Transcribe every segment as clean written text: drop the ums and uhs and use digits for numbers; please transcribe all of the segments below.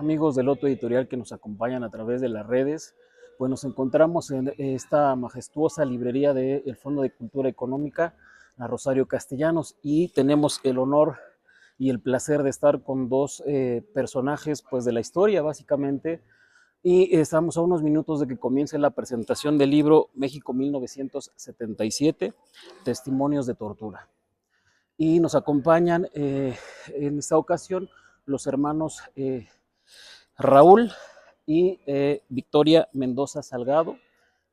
amigos del Loto Editorial que nos acompañan a través de las redes. Pues nos encontramos en esta majestuosa librería del Fondo de Cultura Económica, la Rosario Castellanos, y tenemos el honor y el placer de estar con dos personajes pues, de la historia, básicamente. Y estamos a unos minutos de que comience la presentación del libro México 1977, Testimonios de Tortura. Y nos acompañan en esta ocasión los hermanos Raúl y Victoria Mendoza Salgado,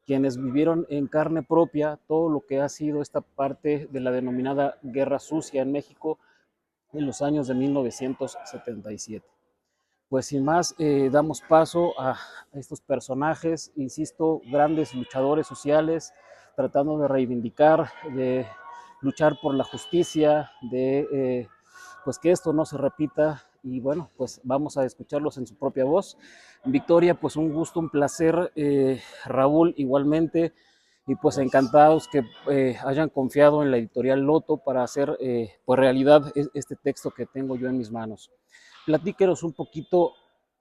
quienes vivieron en carne propia todo lo que ha sido esta parte de la denominada Guerra Sucia en México en los años de 1977. Pues sin más, damos paso a estos personajes, insisto, grandes luchadores sociales, tratando de reivindicar, de luchar por la justicia, de pues que esto no se repita. Y bueno, pues vamos a escucharlos en su propia voz. Victoria, pues un gusto, un placer. Raúl, igualmente. Y pues encantados que hayan confiado en la editorial Loto para hacer pues realidad este texto que tengo yo en mis manos. Platíquenos un poquito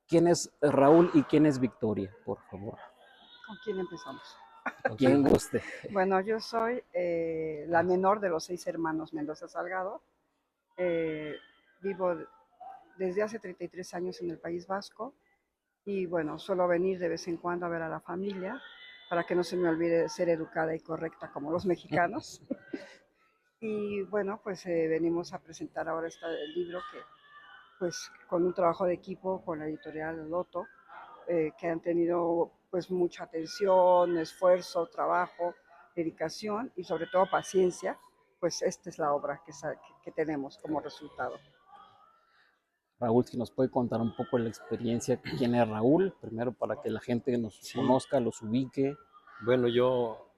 quién es Raúl y quién es Victoria, por favor. ¿Con quién empezamos? Quien guste. Bueno, yo soy la menor de los 6 hermanos Mendoza Salgado. Vivo desde hace 33 años en el País Vasco y bueno, suelo venir de vez en cuando a ver a la familia para que no se me olvide ser educada y correcta como los mexicanos. Y bueno, pues venimos a presentar ahora el libro que pues con un trabajo de equipo con la editorial Loto, que han tenido pues mucha atención, esfuerzo, trabajo, dedicación y sobre todo paciencia, pues esta es la obra que tenemos como resultado. Raúl, si nos puede contar un poco la experiencia, quién es Raúl, primero para que la gente nos conozca, los ubique. Bueno, yo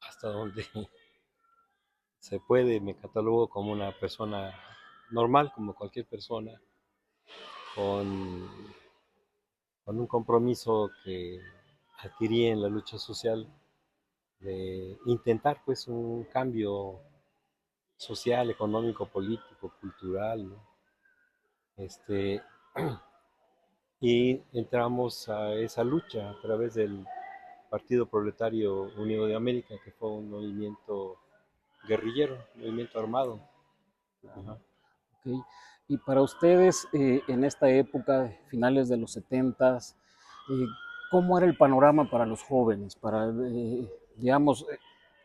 hasta donde se puede me catalogo como una persona normal, como cualquier persona, con, con un compromiso que adquirí en la lucha social de intentar pues un cambio social, económico, político, cultural, ¿no? Este, y entramos a esa lucha a través del Partido Proletario Unido de América, que fue un movimiento guerrillero, un movimiento armado. Ajá. Okay. Y para ustedes, en esta época, finales de los 70s, ¿cómo era el panorama para los jóvenes? Para, digamos,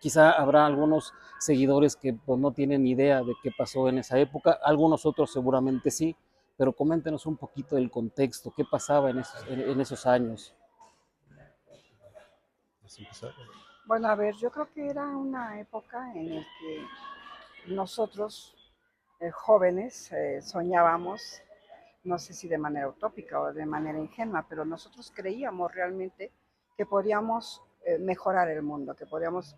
quizá habrá algunos seguidores que pues, no tienen idea de qué pasó en esa época, algunos otros seguramente sí, pero coméntenos un poquito del contexto, qué pasaba en esos años. Bueno, a ver, yo creo que era una época en la que nosotros, jóvenes, soñábamos, no sé si de manera utópica o de manera ingenua, pero nosotros creíamos realmente que podíamos mejorar el mundo, que podíamos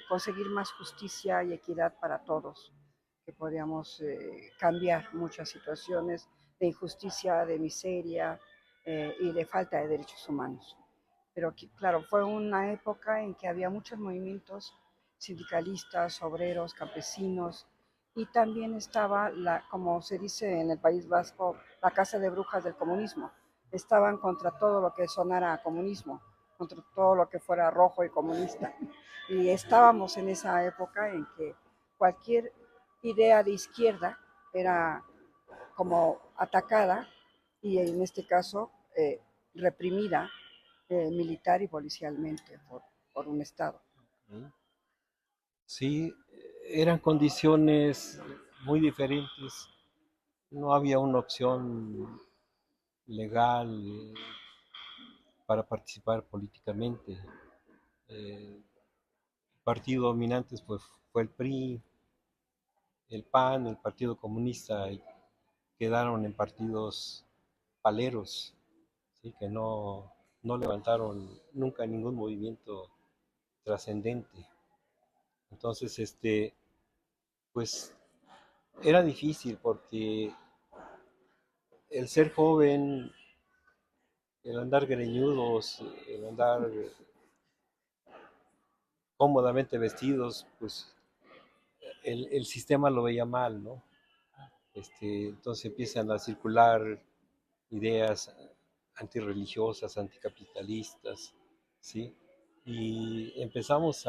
conseguir más justicia y equidad para todos, que podíamos cambiar muchas situaciones de injusticia, de miseria y de falta de derechos humanos. Pero claro, fue una época en que había muchos movimientos sindicalistas, obreros, campesinos, y también estaba, como se dice en el País Vasco, la casa de brujas del comunismo. Estaban contra todo lo que sonara a comunismo, contra todo lo que fuera rojo y comunista. Y estábamos en esa época en que cualquier idea de izquierda era como atacada y en este caso reprimida militar y policialmente por un Estado. Sí, eran condiciones muy diferentes. No había una opción legal para participar políticamente. El partido dominante fue el PRI, el PAN, el Partido Comunista, y quedaron en partidos paleros, ¿sí? Que no levantaron nunca ningún movimiento trascendente. Entonces, pues era difícil porque el ser joven, el andar greñudos, el andar cómodamente vestidos, pues el sistema lo veía mal, ¿no? Entonces empiezan a circular ideas antirreligiosas, anticapitalistas, ¿sí? Y empezamos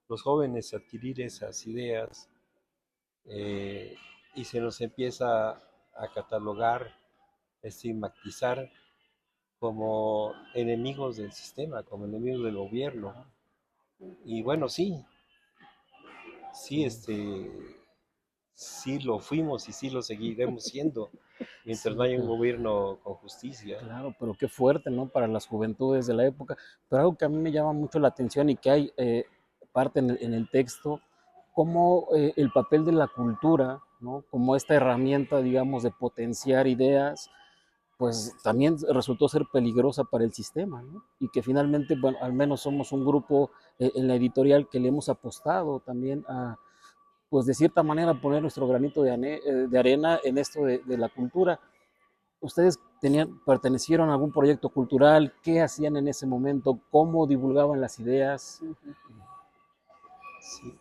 los jóvenes a adquirir esas ideas, eh, y se nos empieza a catalogar, estigmatizar como enemigos del sistema, como enemigos del gobierno. Y bueno, sí, sí, sí lo fuimos y sí lo seguiremos siendo mientras no Sí, haya un pero gobierno con justicia. claro, pero qué fuerte, ¿no? Para las juventudes de la época. Pero algo que a mí me llama mucho la atención y que hay parte en el texto, como el papel de la cultura, ¿no? Como esta herramienta, digamos, de potenciar ideas, pues también resultó ser peligrosa para el sistema, ¿no? Y que finalmente, bueno, al menos somos un grupo en la editorial que le hemos apostado también a, pues de cierta manera, poner nuestro granito de arena en esto de la cultura. ¿Ustedes pertenecieron a algún proyecto cultural? ¿Qué hacían en ese momento? ¿Cómo divulgaban las ideas? Sí.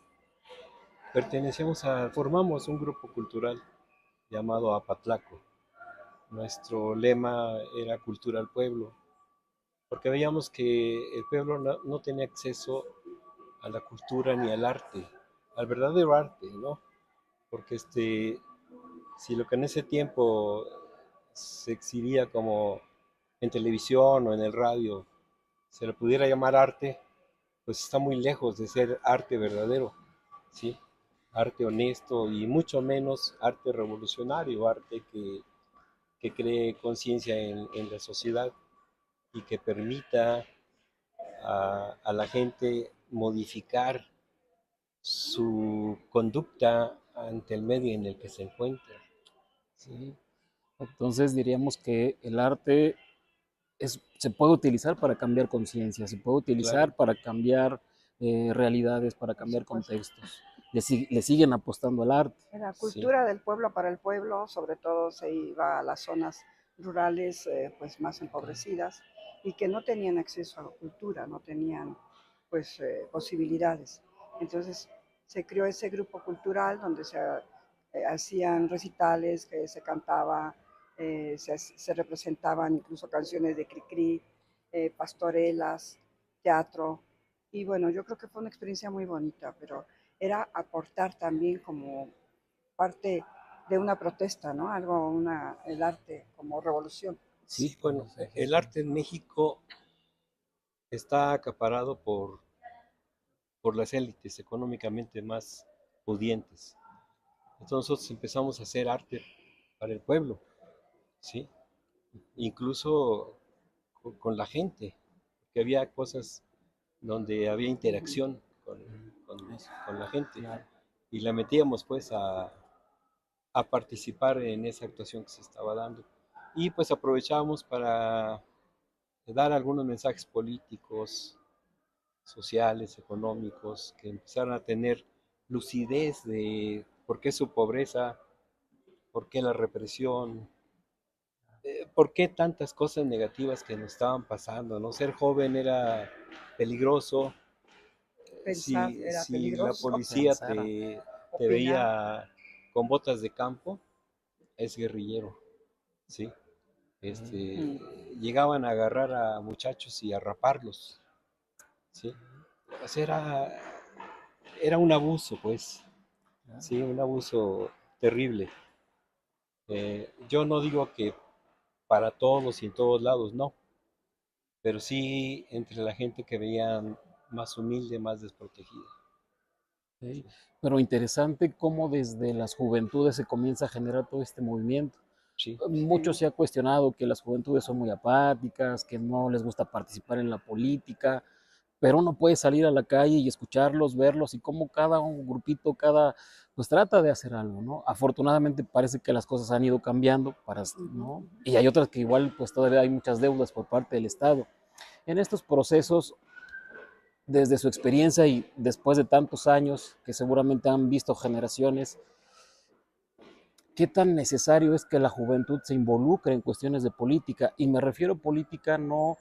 Formamos un grupo cultural llamado Apatlaco. Nuestro lema era Cultura al Pueblo, porque veíamos que el pueblo no tenía acceso a la cultura ni al arte, al verdadero arte, ¿no? Porque si lo que en ese tiempo se exhibía como en televisión o en el radio se le pudiera llamar arte, pues está muy lejos de ser arte verdadero, ¿sí? Arte honesto y mucho menos arte revolucionario, arte que cree conciencia en la sociedad y que permita a la gente modificar su conducta ante el medio en el que se encuentra. Sí. Entonces diríamos que el arte se puede utilizar para cambiar conciencia, se puede Claro, utilizar para cambiar realidades, para Por cambiar supuesto. contextos. Le siguen apostando al arte. La sí, cultura del pueblo para el pueblo, sobre todo se iba a las zonas rurales pues más empobrecidas y que no tenían acceso a la cultura, no tenían pues posibilidades. Entonces se creó ese grupo cultural donde se hacían recitales, que se cantaba, se representaban incluso canciones de Cricri, pastorelas, teatro. Y bueno, yo creo que fue una experiencia muy bonita, pero era aportar también como parte de una protesta, ¿no? El arte como revolución. sí, bueno, el arte en México está acaparado por las élites económicamente más pudientes. Entonces nosotros empezamos a hacer arte para el pueblo, ¿sí? Incluso con la gente, que había cosas donde había interacción Eso, con la gente claro. y la metíamos pues a participar en esa actuación que se estaba dando. Y pues aprovechábamos para dar algunos mensajes políticos, sociales, económicos, que empezaran a tener lucidez de por qué su pobreza, por qué la represión, por qué tantas cosas negativas que nos estaban pasando, ¿no? Ser joven era peligroso, Pensar era si la peligroso, policía Pensar. te opinar. veía con botas de campo, es guerrillero, ¿sí? Este, Mm. llegaban a agarrar a muchachos y a raparlos, ¿sí? O sea, era un abuso, pues, sí, un abuso terrible. Yo no digo que para todos y en todos lados, no, pero sí entre la gente que veían más humilde, más desprotegida. ¿Ok? Sí, Pero interesante cómo desde las juventudes se comienza a generar todo este movimiento. sí, Mucho Sí. se ha cuestionado que las juventudes son muy apáticas, que no les gusta participar en la política, pero uno puede salir a la calle y escucharlos, verlos y cómo cada un grupito, pues trata de hacer algo, ¿no? Afortunadamente parece que las cosas han ido cambiando, Ujú, ¿no? ujú. Y hay otras que igual pues todavía hay muchas deudas por parte del Estado. En estos procesos, desde su experiencia y después de tantos años que seguramente han visto generaciones, ¿qué tan necesario es que la juventud se involucre en cuestiones de política? Y me refiero a política no,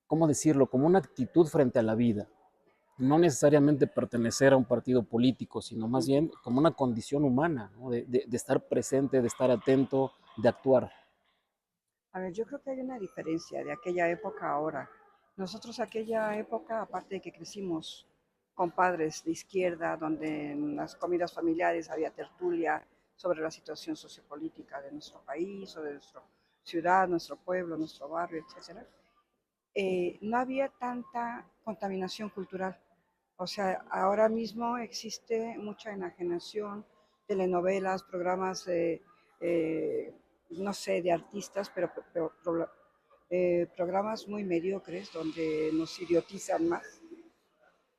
¿cómo decirlo?, como una actitud frente a la vida. No necesariamente pertenecer a un partido político, sino más Ujú. bien como una condición humana, ¿no? De estar presente, de estar atento, de actuar. A ver, yo creo que hay una diferencia de aquella época a ahora. Nosotros aquella época, aparte de que crecimos con padres de izquierda, donde en las comidas familiares había tertulia sobre la situación sociopolítica de nuestro país o de nuestra ciudad, nuestro pueblo, nuestro barrio, etcétera, no había tanta contaminación cultural. O sea, ahora mismo existe mucha enajenación, telenovelas, programas no sé, de artistas, pero programas muy mediocres donde nos idiotizan más.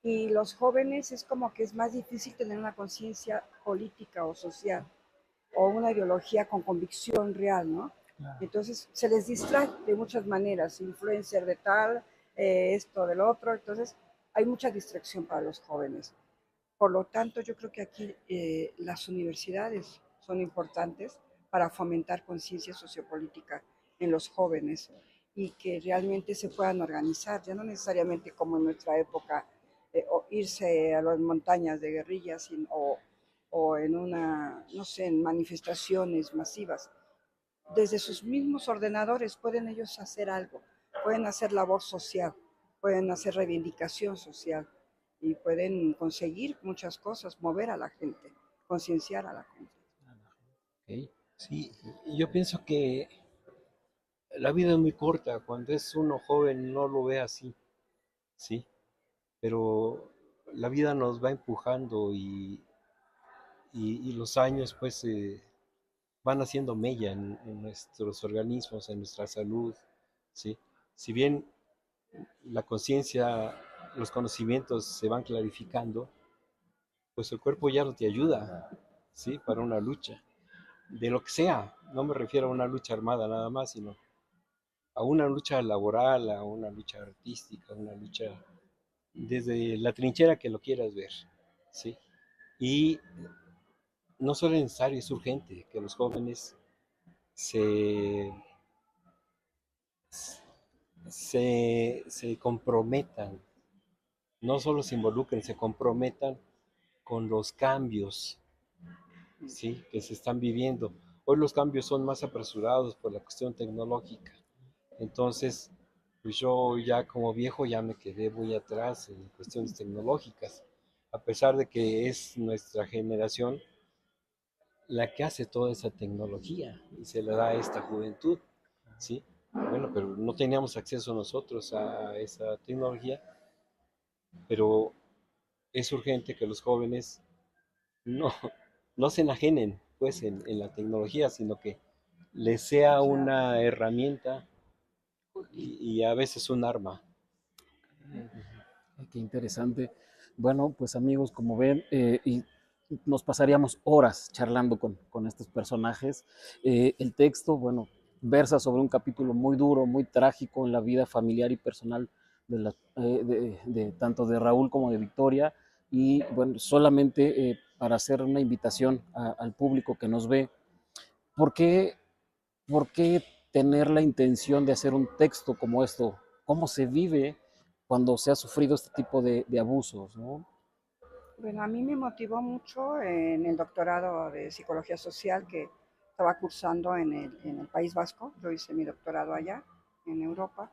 Y los jóvenes es como que es más difícil tener una conciencia política o social o una ideología con convicción real, ¿no? Claro. Entonces se les distrae de muchas maneras, influencer de tal, esto del otro, entonces hay mucha distracción para los jóvenes. Por lo tanto, yo creo que aquí las universidades son importantes para fomentar conciencia sociopolítica en los jóvenes y que realmente se puedan organizar, ya no necesariamente como en nuestra época, o irse a las montañas de guerrillas o en una, no sé, en manifestaciones masivas. Desde sus mismos ordenadores pueden ellos hacer algo, pueden hacer labor social, pueden hacer reivindicación social y pueden conseguir muchas cosas, mover a la gente, concienciar a la gente. Ok. Sí, y yo pienso que la vida es muy corta. Cuando es uno joven no lo ve así, ¿sí? Pero la vida nos va empujando y los años pues van haciendo mella en nuestros organismos, en nuestra salud, ¿sí? Si bien la conciencia, los conocimientos se van clarificando, pues el cuerpo ya no te ayuda, ¿sí? Para una lucha, de lo que sea. No me refiero a una lucha armada nada más, sino a una lucha laboral, a una lucha artística, a una lucha desde la trinchera que lo quieras ver, ¿sí? Y no solo es necesario, es urgente que los jóvenes se, se comprometan, no solo se involucren, se comprometan con los cambios, ¿sí? Que se están viviendo. Hoy los cambios son más apresurados por la cuestión tecnológica. Entonces, pues yo ya como viejo ya me quedé muy atrás en cuestiones tecnológicas, a pesar de que es nuestra generación la que hace toda esa tecnología y se la da a esta juventud, ¿sí? Bueno, pero no teníamos acceso nosotros a esa tecnología, pero es urgente que los jóvenes no, no se enajenen pues en la tecnología, sino que les sea Claro. una herramienta y a veces un arma. Qué interesante. Bueno, pues amigos, como ven, y nos pasaríamos horas charlando con estos personajes. El texto, bueno, versa sobre un capítulo muy duro, muy trágico en la vida familiar y personal de tanto de Raúl como de Victoria. Y bueno, solamente para hacer una invitación al público que nos ve, ¿por qué, ¿por qué tener la intención de hacer un texto como esto? ¿Cómo se vive cuando se ha sufrido este tipo de abusos, ¿no? Bueno, a mí me motivó mucho en el doctorado de psicología social que estaba cursando en el País Vasco. Yo hice mi doctorado allá, en Europa,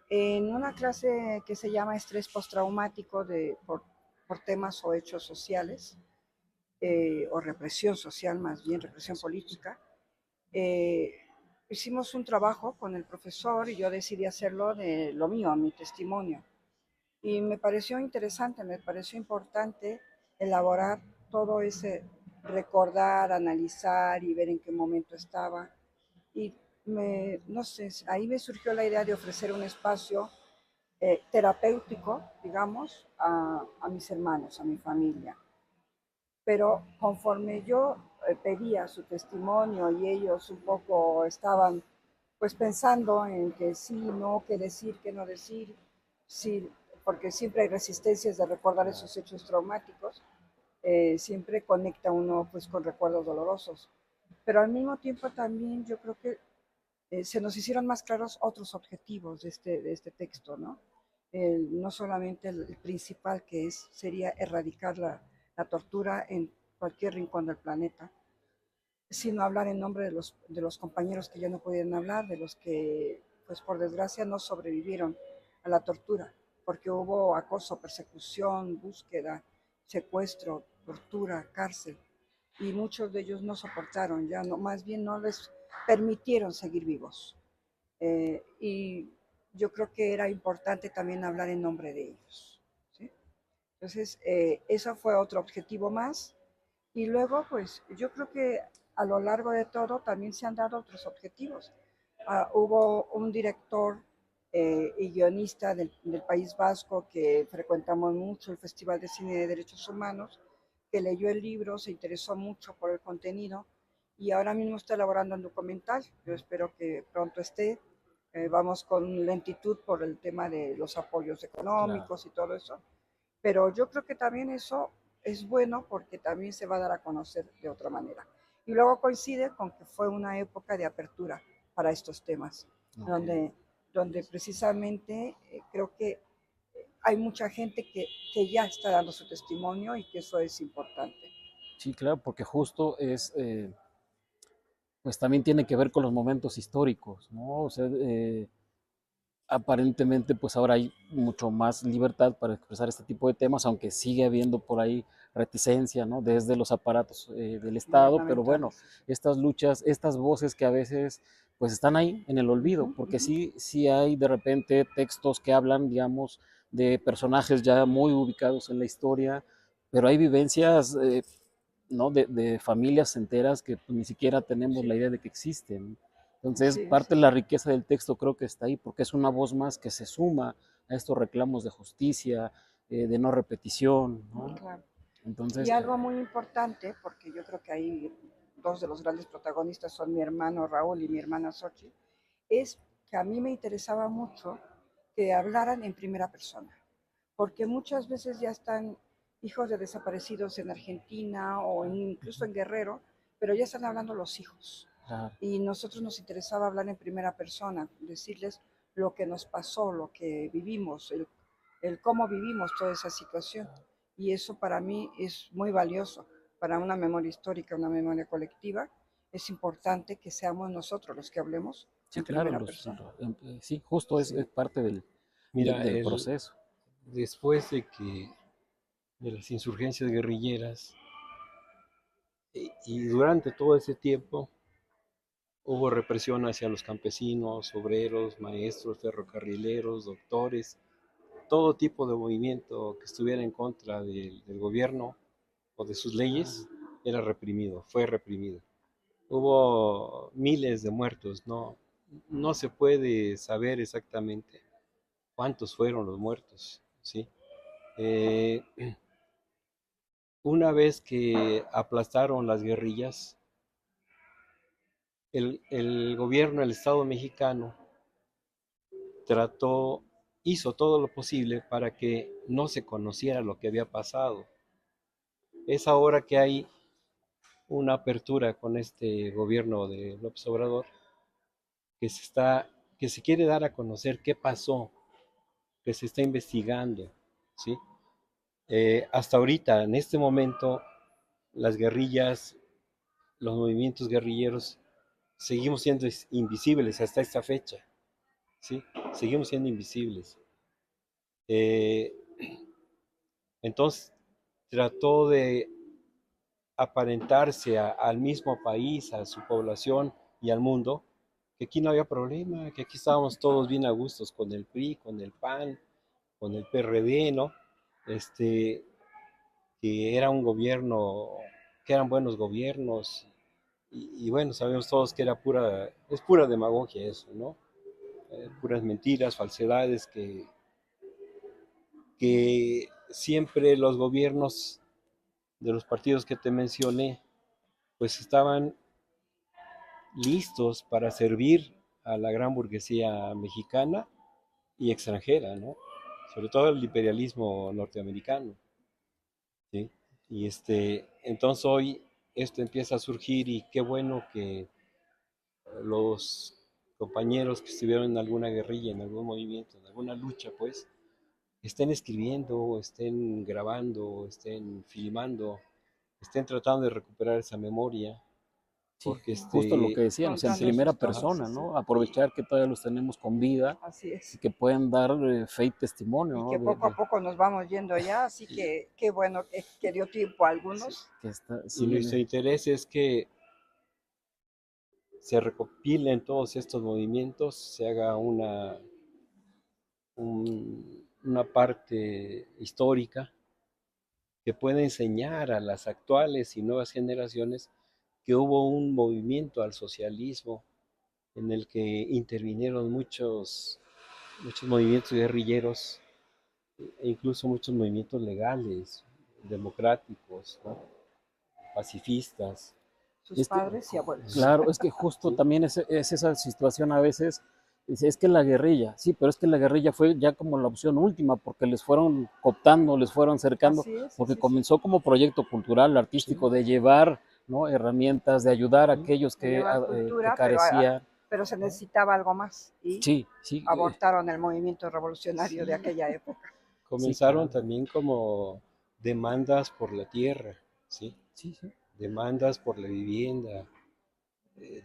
en una clase que se llama estrés postraumático por temas o hechos sociales, o represión social, más bien represión política. Eh, Hicimos un trabajo con el profesor y yo decidí hacerlo de lo mío, mi testimonio. Y me pareció interesante, me pareció importante elaborar todo ese, recordar, analizar y ver en qué momento estaba. Y no sé, ahí me surgió la idea de ofrecer un espacio terapéutico, digamos, a mis hermanos, a mi familia. Pero conforme yo pedía su testimonio y ellos un poco estaban pues pensando en que sí, no, qué decir, qué no decir, sí, porque siempre hay resistencias de recordar esos hechos traumáticos, siempre conecta uno pues con recuerdos dolorosos. Pero al mismo tiempo también yo creo que se nos hicieron más claros otros objetivos de este texto, ¿no? No solamente el principal que sería erradicar la tortura en cualquier rincón del planeta, sino hablar en nombre de los compañeros que ya no pudieron hablar, de los que, pues por desgracia, no sobrevivieron a la tortura, porque hubo acoso, persecución, búsqueda, secuestro, tortura, cárcel, y muchos de ellos no soportaron, ya no, más bien no les permitieron seguir vivos. Y yo creo que era importante también hablar en nombre de ellos. ¿Sí? Entonces, eso fue otro objetivo más. Y luego, pues yo creo que a lo largo de todo también se han dado otros objetivos. Hubo un director y guionista del País Vasco que frecuentamos mucho el Festival de Cine de Derechos Humanos, que leyó el libro, se interesó mucho por el contenido y ahora mismo está elaborando un documental. Yo espero que pronto esté. Vamos con lentitud por el tema de los apoyos Claro. económicos y todo eso, pero yo creo que también eso es bueno porque también se va a dar a conocer de otra manera. Y luego coincide con que fue una época de apertura para estos temas, Ok. donde, donde precisamente creo que hay mucha gente que ya está dando su testimonio y que eso es importante. Sí, claro, porque justo es, pues también tiene que ver con los momentos históricos, ¿no? O sea, aparentemente pues ahora hay mucho más libertad para expresar este tipo de temas, aunque sigue habiendo por ahí reticencia, ¿no? Desde los aparatos del Estado, pero bueno, Gubernamentales. estas luchas, estas voces que a veces pues están ahí en el Uh olvido, -huh, uh porque -huh. sí hay de repente textos que hablan, digamos, de personajes ya muy ubicados en la historia, pero hay vivencias, ¿no? De familias enteras que pues, ni siquiera tenemos la Sí, idea de que existen. Entonces, así es, parte de la así es. riqueza del texto creo que está ahí, porque es una voz más que se suma a estos reclamos de justicia, de no repetición, ¿no? Claro. Y Entonces, algo muy importante, porque yo creo que ahí dos de los grandes protagonistas son mi hermano Raúl y mi hermana Xochitl, es que a mí me interesaba mucho que hablaran en primera persona, porque muchas veces ya están hijos de desaparecidos en Argentina o incluso en Guerrero, pero ya están hablando los hijos. claro, Y nosotros nos interesaba hablar en primera persona, decirles lo que nos pasó, lo que vivimos, el cómo vivimos toda esa situación. Y eso para mí es muy valioso, para una memoria histórica, una memoria colectiva. Es importante que seamos nosotros los que hablemos sí, en claro, primera persona. sí, justo es Sí. parte Mira, del proceso. después de las insurgencias guerrilleras y durante todo ese tiempo hubo represión hacia los campesinos, obreros, maestros, ferrocarrileros, doctores, todo tipo de movimiento que estuviera en contra del gobierno o de sus leyes era reprimido, fue reprimido. Hubo miles de muertos, no se puede saber exactamente cuántos fueron los muertos, ¿sí? Eh, una vez que aplastaron las guerrillas, el gobierno, el Estado mexicano, trató, hizo todo lo posible para que no se conociera lo que había pasado. Es ahora que hay una apertura con este gobierno de López Obrador que se está, que se quiere dar a conocer qué pasó, que se está investigando, ¿sí? Hasta ahorita, en este momento, las guerrillas, los movimientos guerrilleros, seguimos siendo invisibles hasta esta fecha, ¿sí? Seguimos siendo invisibles. Eh, entonces, trató de aparentarse al mismo país, a su población y al mundo, que aquí no había problema, que aquí estábamos todos bien a gustos con el PRI, con el PAN, con el PRD, ¿no? Este, que era un gobierno, que eran buenos gobiernos, y bueno, sabemos todos que es pura demagogia eso, ¿no? Puras mentiras, falsedades que siempre los gobiernos de los partidos que te mencioné, pues estaban listos para servir a la gran burguesía mexicana y extranjera, ¿no? Sobre todo el imperialismo norteamericano, ¿sí? Y entonces hoy esto empieza a surgir y qué bueno que los compañeros que estuvieron en alguna guerrilla, en algún movimiento, en alguna lucha, pues, estén escribiendo, estén grabando, estén filmando, estén tratando de recuperar esa memoria, Sí, porque justo lo que decían, o sea, en Contando primera sus trabajos, persona, sí. ¿no? Aprovechar que todavía los tenemos con vida Así y es. que pueden dar fe y testimonio, Y ¿no? que poco a poco nos vamos yendo ya, así que qué bueno que dio tiempo a sí, algunos. que está, y nuestro sí, interés es que se recopilen todos estos movimientos, se haga una parte histórica que pueda enseñar a las actuales y nuevas generaciones que hubo un movimiento al socialismo en el que intervinieron muchos movimientos guerrilleros e incluso muchos movimientos legales, democráticos, ¿no? Pacifistas. Sus es que, padres y abuelos. claro, es que justo ¿Sí? también es esa situación a veces, dice, es que la guerrilla, sí, pero es que la guerrilla fue ya como la opción última, porque les fueron cooptando, les fueron cercando, porque Así es. comenzó como proyecto cultural, artístico, Sí, de llevar, ¿no? Herramientas, de ayudar a sí. aquellos De llevar que cultura, carecían, pero se ¿no? necesitaba algo más y Sí, sí, abortaron el movimiento revolucionario de Sí. aquella época. sí, Comenzaron claro, también como demandas por la tierra, ¿sí? sí, sí. Demandas por la vivienda,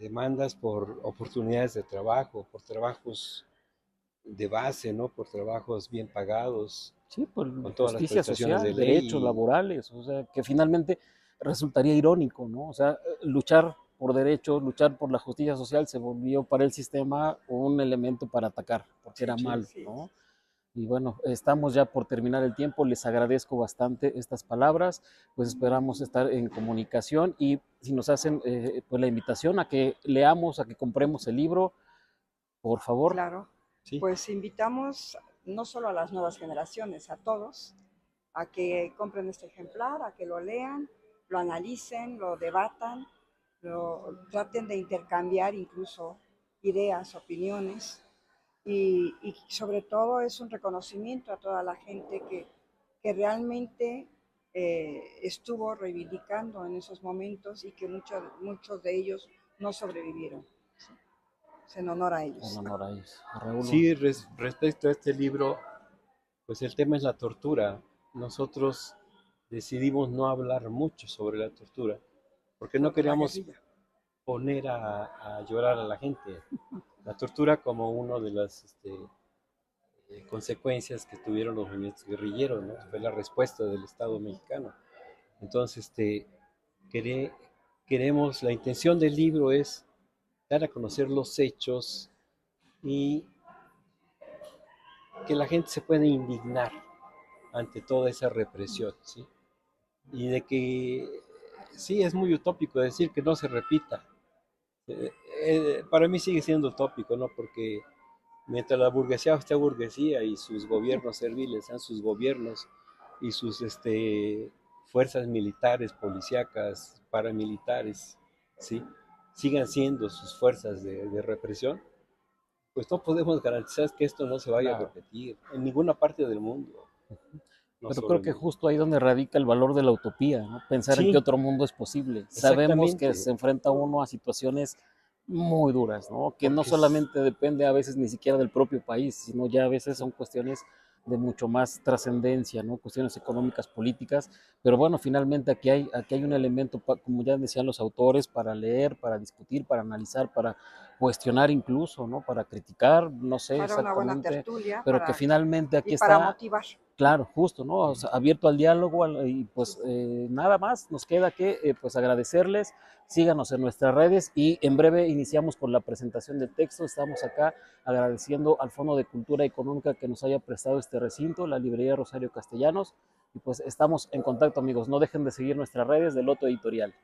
demandas por oportunidades de trabajo, por trabajos de base, ¿no? Por trabajos bien pagados, Sí, por con todas las justicia prestaciones de social, derechos ley. laborales, o sea, que finalmente resultaría irónico, ¿no? O sea, luchar por derechos, luchar por la justicia social se volvió para el sistema un elemento para atacar, porque era Sí, malo, Sí. ¿no? Y bueno, estamos ya por terminar el tiempo, les agradezco bastante estas palabras, pues esperamos estar en comunicación y si nos hacen pues la invitación a que leamos, a que compremos el libro, por favor. Claro, sí, pues invitamos no solo a las nuevas generaciones, a todos, a que compren este ejemplar, a que lo lean, lo analicen, lo debatan, lo traten de intercambiar incluso ideas, opiniones y sobre todo es un reconocimiento a toda la gente que realmente estuvo reivindicando en esos momentos y que muchos de ellos no sobrevivieron. Es en honor a En ellos. honor a ellos. Raúl, sí, respecto a este libro, pues el tema es la tortura. Nosotros decidimos no hablar mucho sobre la tortura, porque no Sobre la queríamos guerrilla. poner a llorar a la gente. La tortura como una de las consecuencias que tuvieron los movimientos guerrilleros, ¿no? Fue la respuesta del Estado mexicano. Entonces, quere- queremos, la intención del libro es dar a conocer los hechos y que la gente se pueda indignar ante toda esa represión, ¿sí? Y de que sí, es muy utópico decir que no se repita. Para mí sigue siendo utópico, ¿no? Porque mientras la burguesía esté burguesía y sus gobiernos serviles sean sus gobiernos y sus fuerzas militares, policíacas, paramilitares, ¿sí? Sigan siendo sus fuerzas de represión, pues no podemos garantizar que esto no se vaya a claro. repetir en ninguna parte del mundo, no Pero solo creo en que México. justo ahí donde radica el valor de la utopía, ¿no? Pensar en que Sí, otro mundo es posible. Sabemos que exactamente, se enfrenta uno a situaciones muy duras, ¿no? Que no porque solamente depende a veces ni siquiera del propio país, sino ya a veces son cuestiones de mucho más trascendencia, ¿no? Cuestiones económicas, políticas. Pero bueno, finalmente aquí hay un elemento, como ya decían los autores, para leer, para discutir, para analizar, para cuestionar incluso, ¿no? Para criticar, no sé Para una buena exactamente, tertulia pero que finalmente y aquí para está. motivar. Claro, justo, ¿no? O sea, abierto al diálogo y Sí, pues nada más, nos queda que pues agradecerles, síganos en nuestras redes y en breve iniciamos con la presentación del texto. Estamos acá agradeciendo al Fondo de Cultura Económica que nos haya prestado este recinto, la librería Rosario Castellanos y pues estamos en contacto amigos, no dejen de seguir nuestras redes de Loto Editorial.